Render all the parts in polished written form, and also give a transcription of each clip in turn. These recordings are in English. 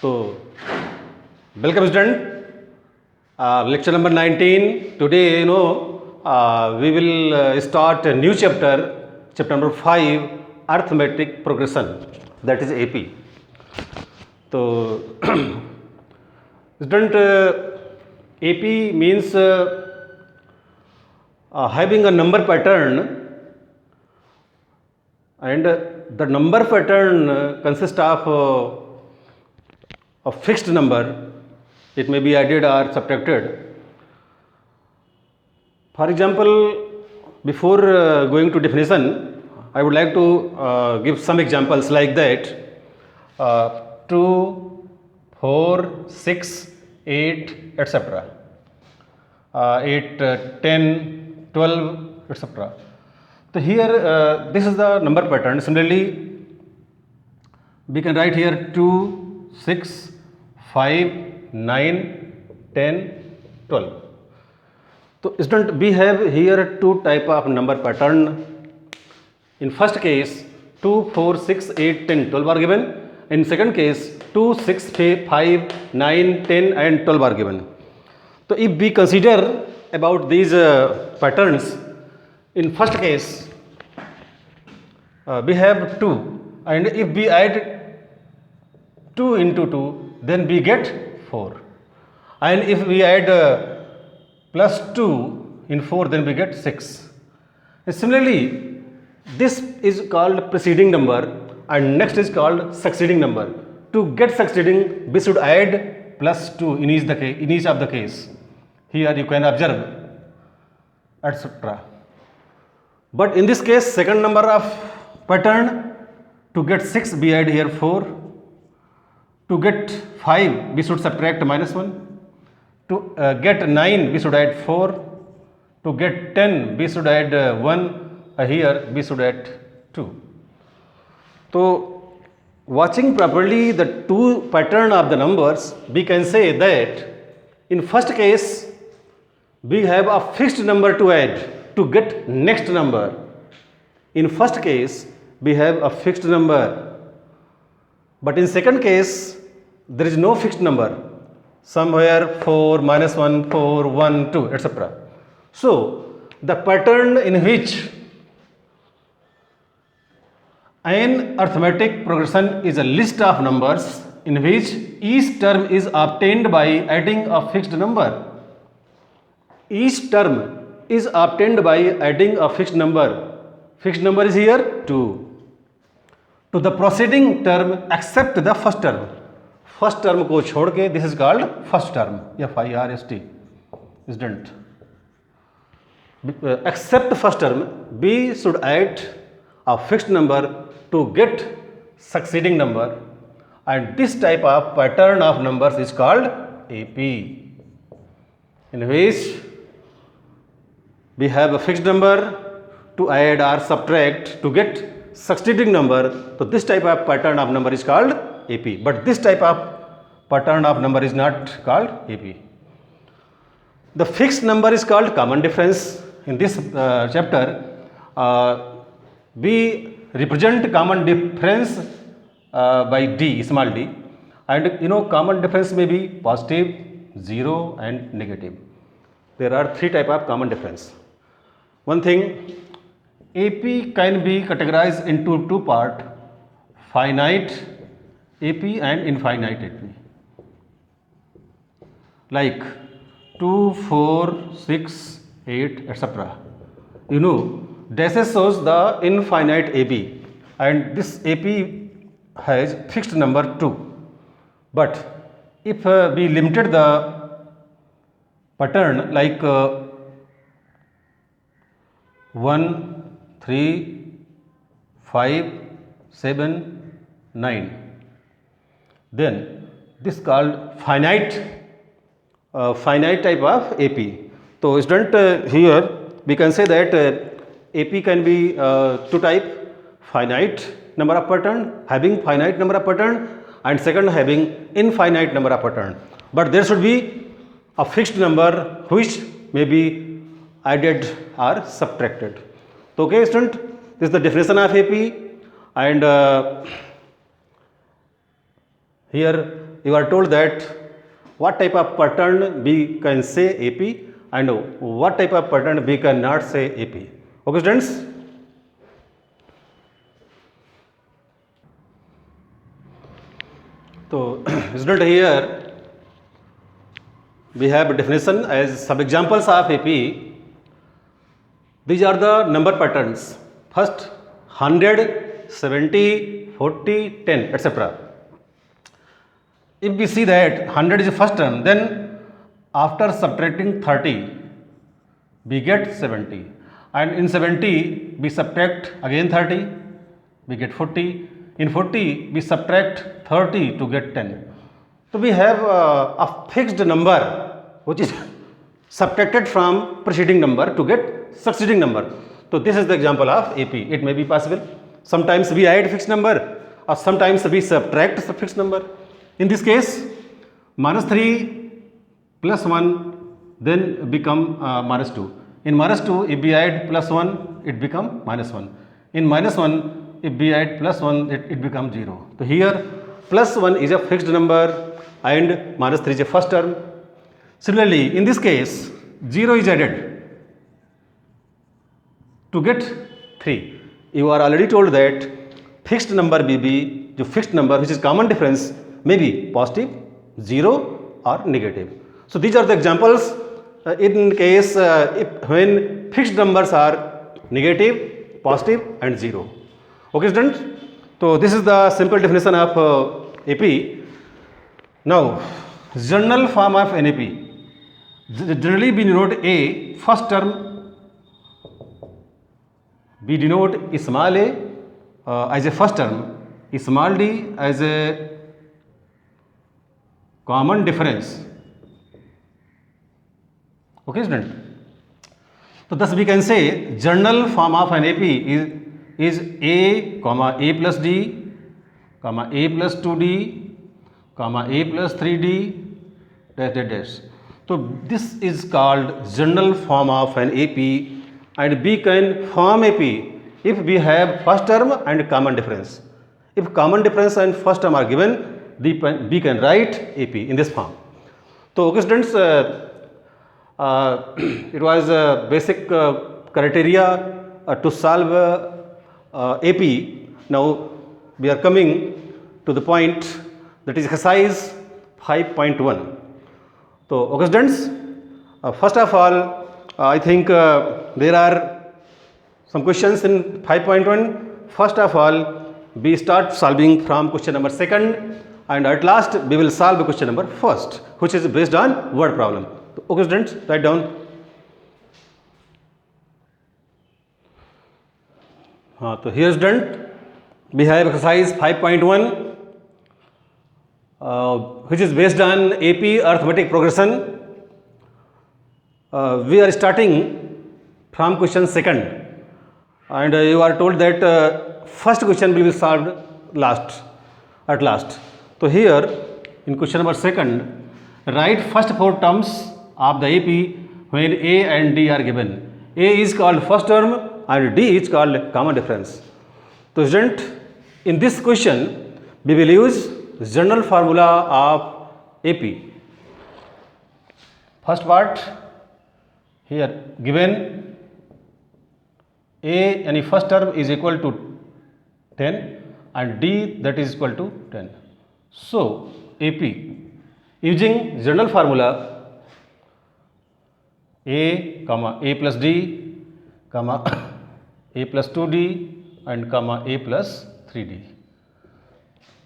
So, welcome student. Lecture number 19. Today, we will start a new chapter, chapter number 5, arithmetic progression. That is AP. So, student, AP means having a number pattern, and the number pattern consists of a fixed number. It may be added or subtracted. For example, before going to definition, I would like to give some examples like that. 2, 4, 6, 8, etc. 8, 10, 12, etc. So here this is the number pattern. Similarly, we can write here 2, 6, 5, 9, 10, 12. So student, we have here two type of number pattern. In first case, 2, 4, 6, 8, 10, 12 are given. In second case, 2, 6, 5, 9, 10 and 12 are given. So if we consider about these patterns, in first case, we have 2, and if we add 2 into 2, then we get 4. And if we add plus 2 in 4, then we get 6. And similarly, this is called preceding number and next is called succeeding number. To get succeeding, we should add plus 2 in each of the case. Here you can observe, etc. But in this case, second number of pattern, to get 6 we add here 4. To get 5 we should subtract minus 1. To get 9 we should add 4. To get 10 we should add 1. Here we should add 2. So watching properly the two pattern of the numbers, we can say that in first case we have a fixed number to add to get next number. In first case we have a fixed number, but in second case there is no fixed number, somewhere 4, minus 1, 4, 1, 2, etc. So the pattern in which an arithmetic progression is a list of numbers in which each term is obtained by adding a fixed number. Each term is obtained by adding a fixed number. Fixed number is here 2. To the preceding term except the first term. First term को छोड़ के, this is called first term. F-I-R-S-T. Student. Except first term, we should add a fixed number to get succeeding number, and this type of pattern of numbers is called AP, in which we have a fixed number to add or subtract to get succeeding number. So this type of pattern of number is called AP, but this type of pattern of number is not called AP. The fixed number is called common difference. In this chapter, we represent common difference by D, small d, and common difference may be positive, 0 and negative. There are three type of common difference. One thing, AP can be categorized into two part, finite AP and infinite AP. Like 2, 4, 6, 8, etc. Dashes shows the infinite AP, and this AP has fixed number 2. But if we limited the pattern like 1, 3, 5, 7, 9, then this is called finite type of AP. So student, here we can say that AP can be two type, finite number of pattern, having finite number of pattern, and second having infinite number of pattern. But there should be a fixed number which may be added or subtracted. So okay student, this is the definition of AP, and here you are told that what type of pattern we can say AP and what type of pattern we cannot say AP. Okay students? So student, here we have a definition as some examples of AP. These are the number patterns. First 100, 70, 40, 10, etc. If we see that 100 is the first term, then after subtracting 30, we get 70. And in 70, we subtract again 30, we get 40. In 40, we subtract 30 to get 10. So we have a fixed number which is subtracted from preceding number to get succeeding number. So this is the example of AP. It may be possible. Sometimes we add fixed number or sometimes we subtract the fixed number. In this case, -3 plus 1 then become -2. In -2, if we add +1, it become -1. In -1, if we add +1, it becomes 0. So here +1 is a fixed number and -3 is a first term. Similarly, in this case, 0 is added to get 3. You are already told that fixed number may be the fixed number which is common difference may be positive, 0 or negative. So these are the examples in case when fixed numbers are negative, positive and 0. Okay students? So this is the simple definition of AP. Now general form of an AP. Generally we denote A first term, we denote small a as a first term, small d as a common difference. Okay student? So thus we can say general form of an AP is A comma A plus D comma A plus 2D comma A plus 3D dash dash dash. So this is called general form of an AP, and we can form AP if we have first term and common difference. If common difference and first term are given, we can write AP in this form. So okay students, it was a basic criteria to solve AP. Now we are coming to the point that is exercise 5.1. So okay students, first of all I think there are some questions in 5.1. First of all, we start solving from question number 2nd, and at last we will solve question number 1st, which is based on word problem. Okay students, write down. So here student, we have exercise 5.1 which is based on AP arithmetic progression. We are starting from question 2nd, and you are told that first question will be solved at last. So here in question number 2nd, write first 4 terms of the AP when A and D are given. A is called first term and D is called common difference. So student, in this question we will use general formula of AP. First part, here given A any first term is equal to 10 and D that is equal to 10. So AP using general formula A comma A plus D comma A plus 2D and comma A plus 3D.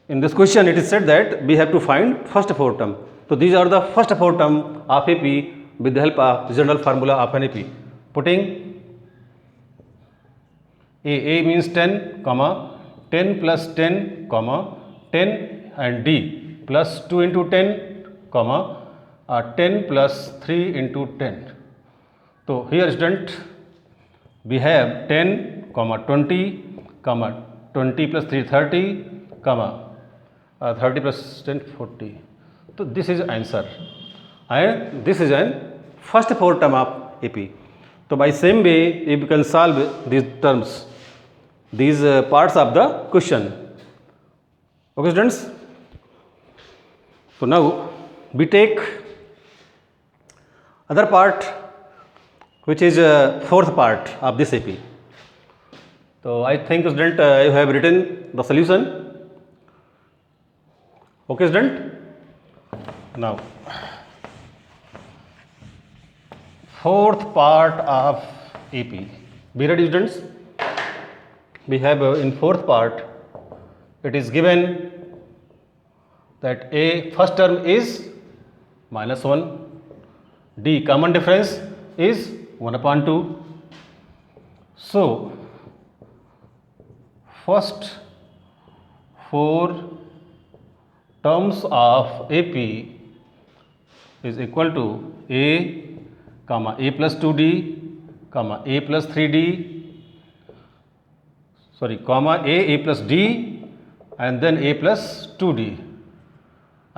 In this question it is said that we have to find first 4 term. So these are the first 4 term of AP with the help of general formula of an AP. Putting A means 10 comma 10 plus 10 comma 10 and D plus 2 into 10 comma 10 plus 3 into 10. So here student we have 10 comma 20 comma 20 plus 3 30 comma 30 plus 10 40. So this is answer, and this is an first 4 term of AP. So by same way you can solve these terms, these parts of the question. Okay students? So now we take other part, which is fourth part of this AP. So I think student you have written the solution. Okay student. Now fourth part of AP. Be ready students. We have in fourth part it is given that A first term is -1, D common difference is 1/2. So first 4 terms of AP is equal to A, A plus 2D, A plus 3D, A plus D, and then A plus 2D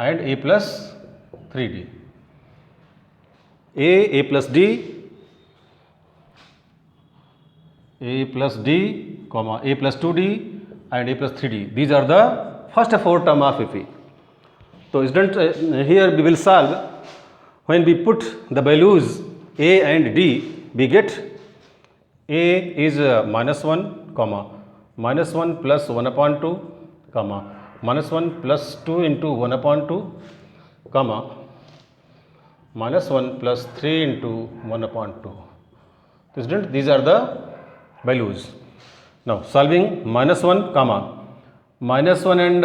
and A plus 3D. A plus D, A plus D, A plus 2D and A plus 3D. These are the first 4 term of AP. So student, here we will solve. When we put the values A and D, we get A is -1, -1 plus 1/2, -1 plus 2 into 1/2, -1 plus 3 into 1/2. So student, these are the values. Now solving -1, -1 and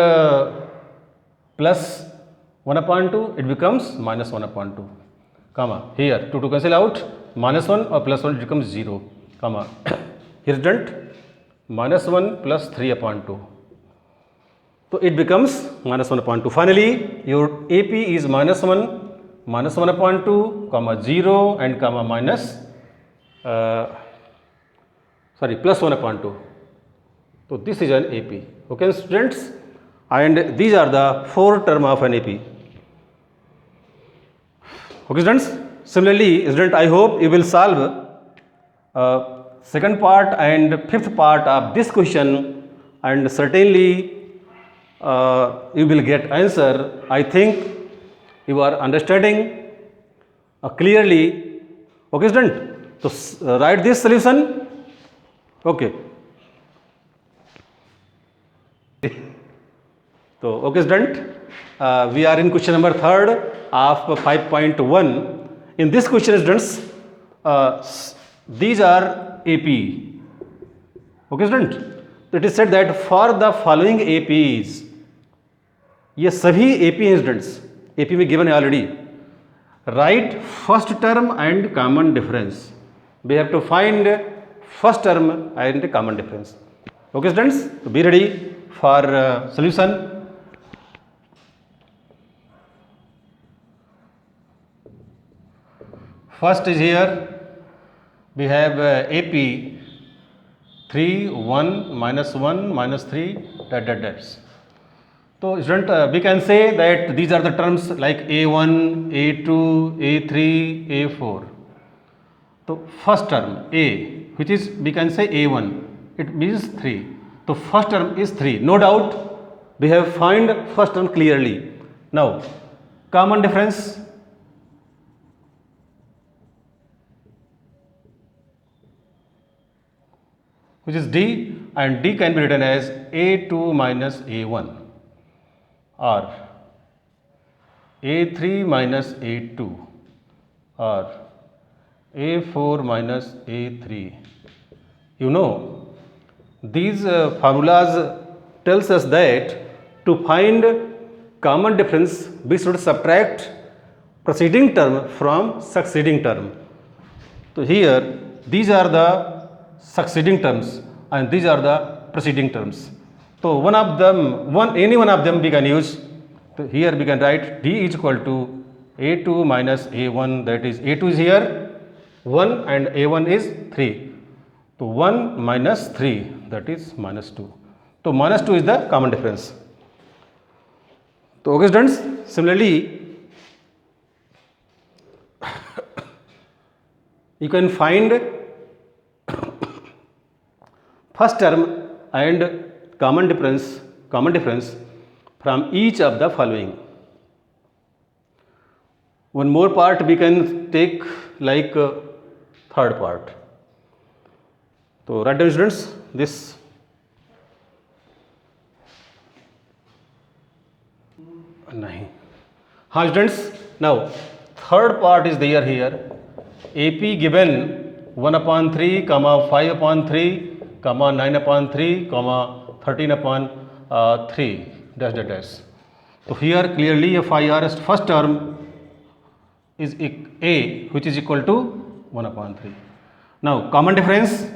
plus 1/2, it becomes -1/2, here 2 to cancel out, -1 or +1 it becomes 0, here student -1 plus 3/2, so it becomes -1/2. Finally your AP is -1, -1/2, 0 and plus 1/2. So this is an AP. Okay students, and these are the 4 term of an AP. Okay students, similarly student, I hope you will solve second part and fifth part of this question, and certainly you will get answer. I think you are understanding clearly. Okay student, so write this solution. Okay. So okay student, we are in question number 3rd of 5.1. In this question students, these are AP. Okay student, it is said that for the following APs, ये सभी AP हैं students, AP में given है already. Write first term and common difference. We have to find first term and common difference. Okay students, so be ready for solution. First is here we have AP 3, 1, -1, -3, dash. So student, we can say that these are the terms like A1, A2, A3, A4. So first term A, which is we can say A1, it means 3. So first term is 3. No doubt we have find first term clearly. Now common difference, which is D, and D can be written as A2 minus A1 or A3 minus A2 or A4 minus A3. You know, these formulas tells us that to find common difference we should subtract preceding term from succeeding term. So here these are the succeeding terms and these are the preceding terms. So any one of them we can use. So here we can write D is equal to A2 minus A1, that is A2 is here 1 and A1 is 3. So 1 minus 3, that is -2. So -2 is the common difference. So okay students, similarly you can find first term and common difference from each of the following. one more part we can take like third part. So write down students this. नहीं, हाँ students, now third part is there here. AP given 1/3, 5/3, 9/3, 13/3 dash dash dash. So here clearly FIR first term is A, which is equal to 1/3. Now common difference,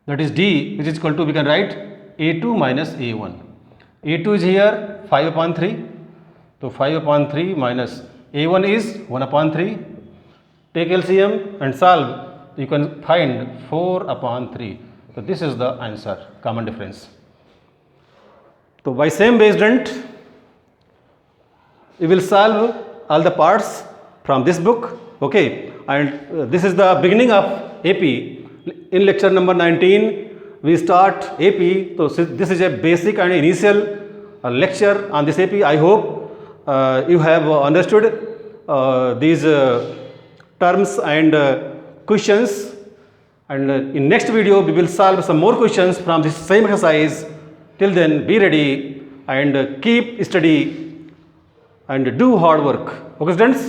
that is D, which is equal to, we can write A2 minus A1. A2 is here 5/3. So 5/3 minus A1 is 1/3. Take LCM and solve. You can find 4/3. So this is the answer, common difference. So by same way student, we will solve all the parts from this book. Okay, and this is the beginning of AP. In lecture number 19, we start AP. So this is a basic and initial lecture on this AP. I hope you have understood these terms and questions. And in next video, we will solve some more questions from this same exercise. Till then, be ready and keep study and do hard work. Okay students,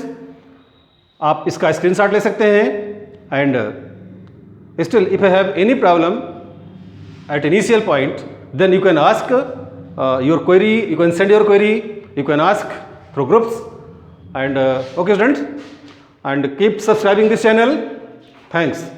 आप इसका screenshot ले सकते हैं. And still, if you have any problem at initial point, then you can ask your query, you can send your query, you can ask through groups. And okay students, and keep subscribing this channel. Thanks.